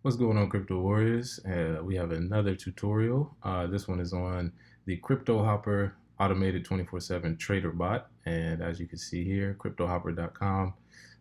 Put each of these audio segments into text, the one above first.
What's going on, crypto warriors? We have another tutorial. This one is on the Crypto Hopper automated 24/7 trader bot. And as you can see here, cryptohopper.com.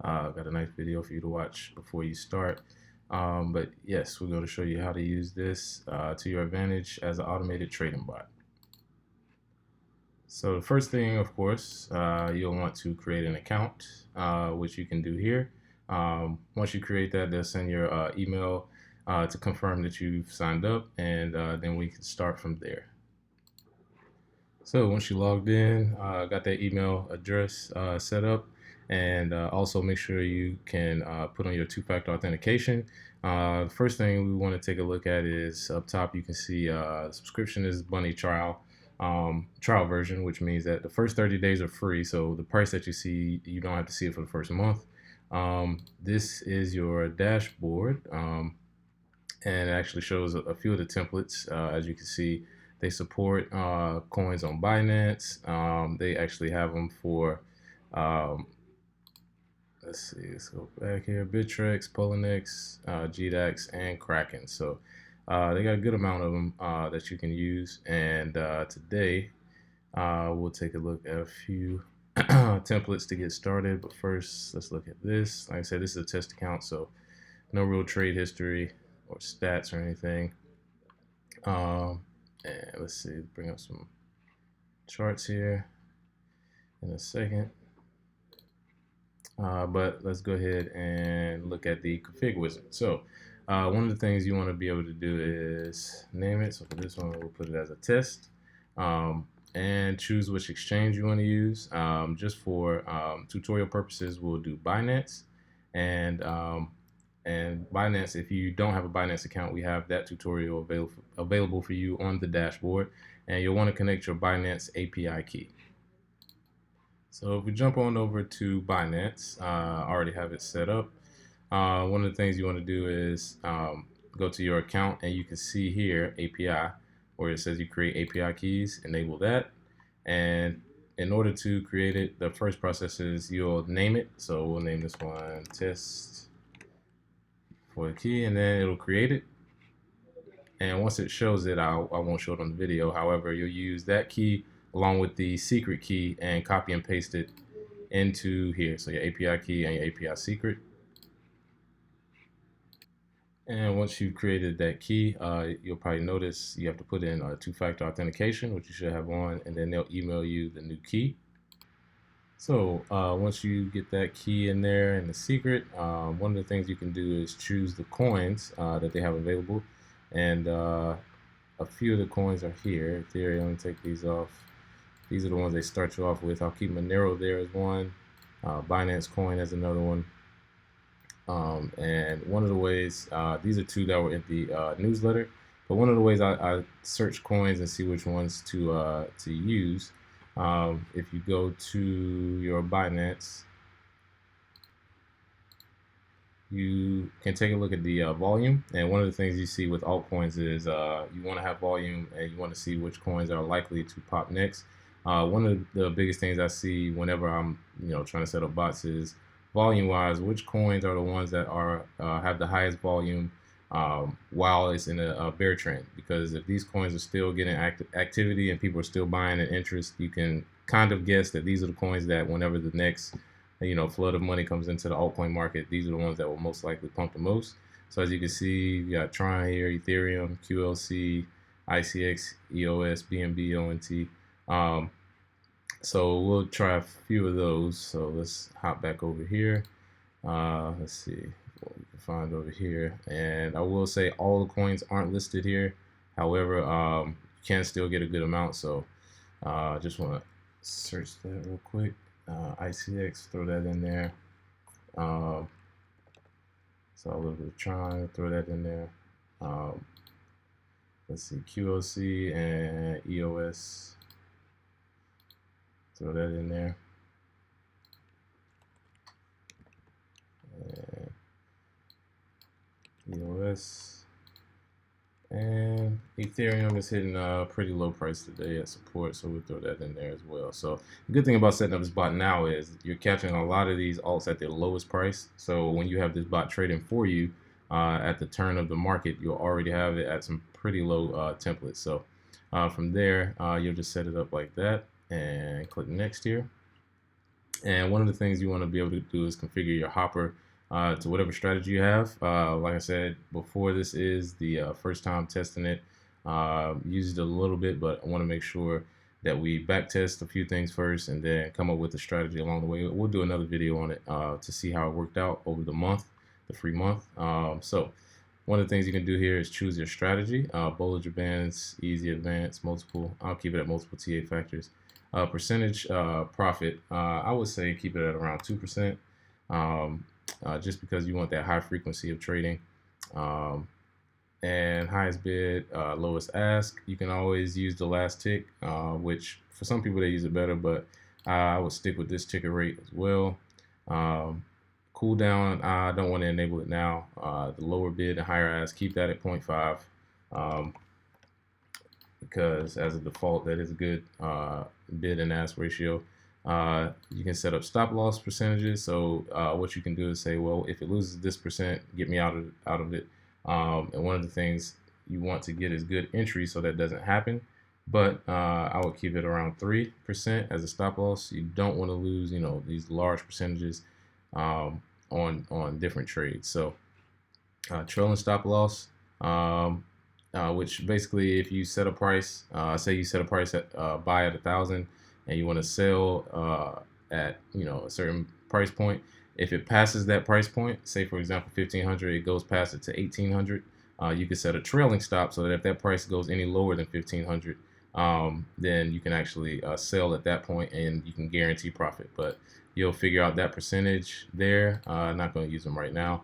Got a nice video for you to watch before you start. But yes, we're going to show you how to use this to your advantage as an automated trading bot. So the first thing, of course, you'll want to create an account, which you can do here. Once you create that, they'll send your email to confirm that you've signed up, and then we can start from there. So once you logged in, got that email address set up, and also make sure you can put on your two-factor authentication. The first thing we want to take a look at is up top. You can see subscription is bunny trial version, which means that the first 30 days are free. So the price that you see, you don't have to see it for the first month. This is your dashboard, and it actually shows a few of the templates. As you can see, they support coins on Binance. They actually have them for, let's see, let's go back here, Bittrex, Poloniex, GDAX, and Kraken. So they got a good amount of them that you can use. And today we'll take a look at a few templates to get started. But first, let's look at this. Like I said, this is a test account, so no real trade history or stats or anything. And let's see, bring up some charts here in a second. But let's go ahead and look at the config wizard. So one of the things you want to be able to do is name it. So for this one, we'll put it as a test, and choose which exchange you want to use. Just for tutorial purposes, we'll do Binance. And Binance, if you don't have a Binance account, we have that tutorial available for you on the dashboard. And you'll want to connect your Binance API key. So if we jump on over to Binance, I already have it set up. One of the things you want to do is go to your account, and you can see here API, where it says you create API keys. Enable that. And in order to create it, the first process is you'll name it. So we'll name this one test for the key, and then it'll create it. And once it shows it, I won't show it on the video. However, you'll use that key along with the secret key and copy and paste it into here. So your API key and your API secret. And once you've created that key, you'll probably notice you have to put in two-factor authentication, which you should have on, and then they'll email you the new key. So once you get that key in there and the secret, one of the things you can do is choose the coins that they have available. And a few of the coins are here. Ethereum, take these off. These are the ones they start you off with. I'll keep Monero there as one. Binance Coin as another one. And one of the ways, these are two that were in the newsletter, but one of the ways I search coins and see which ones to use, if you go to your Binance, you can take a look at the volume. And one of the things you see with altcoins is you want to have volume, and you want to see which coins are likely to pop next. One of the biggest things I see whenever I'm trying to set up bots is volume-wise, which coins are the ones that are have the highest volume while it's in a bear trend. Because if these coins are still getting activity and people are still buying and interest, you can kind of guess that these are the coins that whenever the next flood of money comes into the altcoin market, these are the ones that will most likely pump the most. So as you can see, you got Tron here, Ethereum, QLC, ICX, EOS, BNB, ONT. So we'll try a few of those. So let's hop back over here. Let's see what we can find over here. And I will say all the coins aren't listed here. However, you can still get a good amount. So just want to search that real quick. ICX, throw that in there. So a little bit of Tron, throw that in there. Let's see, QLC and EOS. Throw that in there. And EOS. And Ethereum is hitting a pretty low price today at support, so we'll throw that in there as well. So the good thing about setting up this bot now is you're catching a lot of these alts at their lowest price. So when you have this bot trading for you, at the turn of the market, you'll already have it at some pretty low templates. So from there, you'll just set it up like that and click next here. And one of the things you want to be able to do is configure your hopper to whatever strategy you have. Like I said before, this is the first time testing it. Used it a little bit, but I want to make sure that we back test a few things first and then come up with a strategy along the way. We'll do another video on it to see how it worked out over the month, the free month. So one of the things you can do here is choose your strategy. Bollinger Bands, easy, advanced, multiple. I'll keep it at multiple TA factors. Percentage profit, I would say keep it at around 2%, just because you want that high frequency of trading. And highest bid, lowest ask. You can always use the last tick, which for some people they use it better, but I would stick with this ticker rate as well. Cool down, I don't want to enable it now. The lower bid and higher ask, keep that at 0.5. Because as a default, that is a good bid and ask ratio. You can set up stop loss percentages. So what you can do is say, well, if it loses this percent, get me out of it. And one of the things you want to get is good entry, so that doesn't happen. But I would keep it around 3% as a stop loss. You don't want to lose, these large percentages on different trades. So trailing stop loss. Which basically, if you set a price, say you set a price at buy at 1,000 and you want to sell at a certain price point. If it passes that price point, say for example 1,500, it goes past it to 1,800. You can set a trailing stop so that if that price goes any lower than 1,500, then you can actually sell at that point and you can guarantee profit. But you'll figure out that percentage there. Not going to use them right now.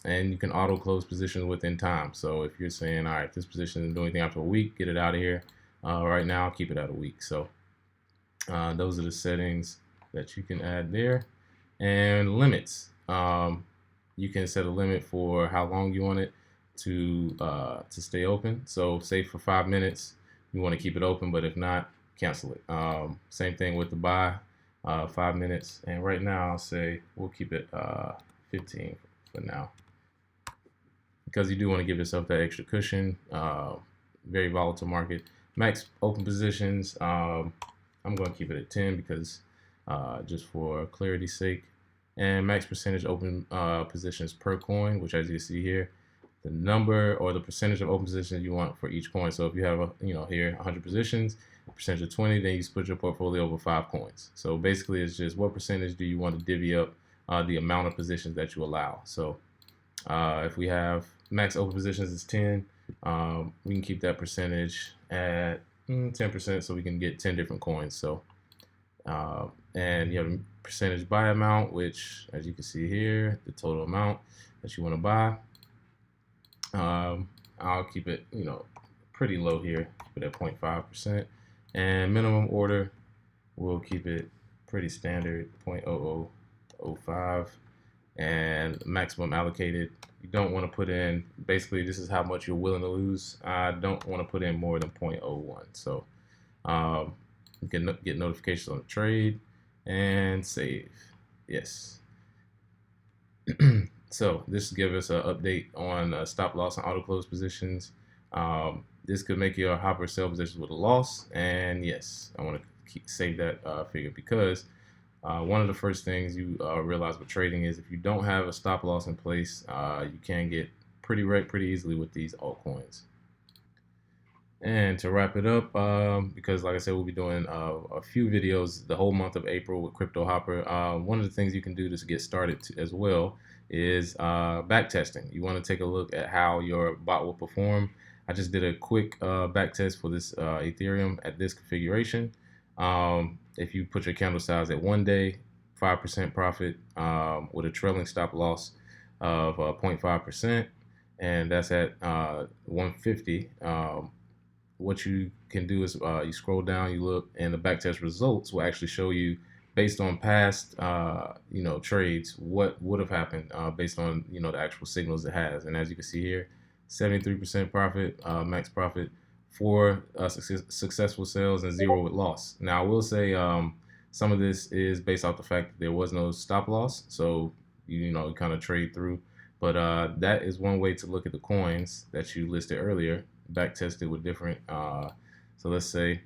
And you can auto close positions within time. So if you're saying, all right, this position isn't doing anything after a week, get it out of here. Right now, keep it at a week. So those are the settings that you can add there. And limits. You can set a limit for how long you want it to stay open. So say for 5 minutes, you want to keep it open, but if not, cancel it. Same thing with the buy, 5 minutes. And right now, I'll say we'll keep it 15 for now, because you do want to give yourself that extra cushion. Very volatile market. Max open positions, I'm going to keep it at 10 because just for clarity's sake. And max percentage open positions per coin, which as you see here, the number or the percentage of open positions you want for each coin. So if you have here 100 positions, percentage of 20, then you split your portfolio over 5 coins. So basically, it's just what percentage do you want to divvy up the amount of positions that you allow. So if we have max open positions is 10, we can keep that percentage at 10%, so we can get 10 different coins. So and you have a percentage buy amount, which as you can see here, the total amount that you want to buy. I'll keep it pretty low here, keep it at 0.5%. And minimum order, we'll keep it pretty standard, 0.0005. And maximum allocated, you don't want to put in, basically this is how much you're willing to lose. I don't want to put in more than 0.01. So you can get notifications on the trade and save. Yes. So this gives us an update on stop loss and auto close positions. This could make your hopper sell positions with a loss. And yes, I want to save that figure, because one of the first things you realize with trading is if you don't have a stop loss in place, you can get pretty wrecked pretty easily with these altcoins. And to wrap it up, because like I said, we'll be doing a few videos the whole month of April with Crypto Hopper. One of the things you can do to get started as well is backtesting. You want to take a look at how your bot will perform. I just did a quick backtest for this Ethereum at this configuration. If you put your candle size at 1 day, 5% profit with a trailing stop loss of 0.5%, and that's at 150. What you can do is you scroll down, you look, and the backtest results will actually show you, based on past trades, what would have happened based on the actual signals it has. And as you can see here, 73% profit, max profit, 4 successful sales and 0 with loss. Now I will say some of this is based off the fact that there was no stop loss, so you kind of trade through But that is one way to look at the coins that you listed earlier, back tested with different. So let's say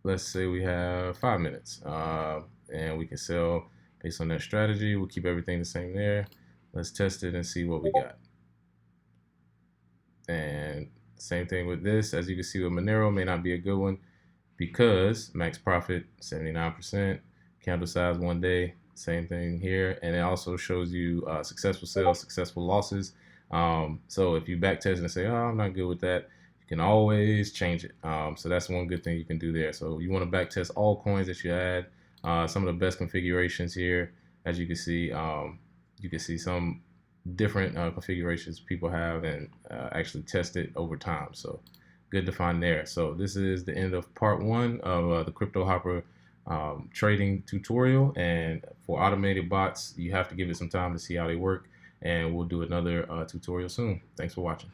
we have 5 minutes, and we can sell based on that strategy. We'll keep everything the same there. Let's test it and see what we got. And same thing with this. As you can see with Monero, may not be a good one because max profit 79%, candle size 1 day, same thing here. And it also shows you successful sales, successful losses. So if you back test and say, oh, I'm not good with that, you can always change it. So that's one good thing you can do there. So you want to back test all coins that you add. Some of the best configurations here, as you can see some different configurations people have and actually test it over time. So good to find there. So this is the end of part 1 of the Crypto Hopper trading tutorial. And for automated bots, you have to give it some time to see how they work. And we'll do another tutorial soon. Thanks for watching.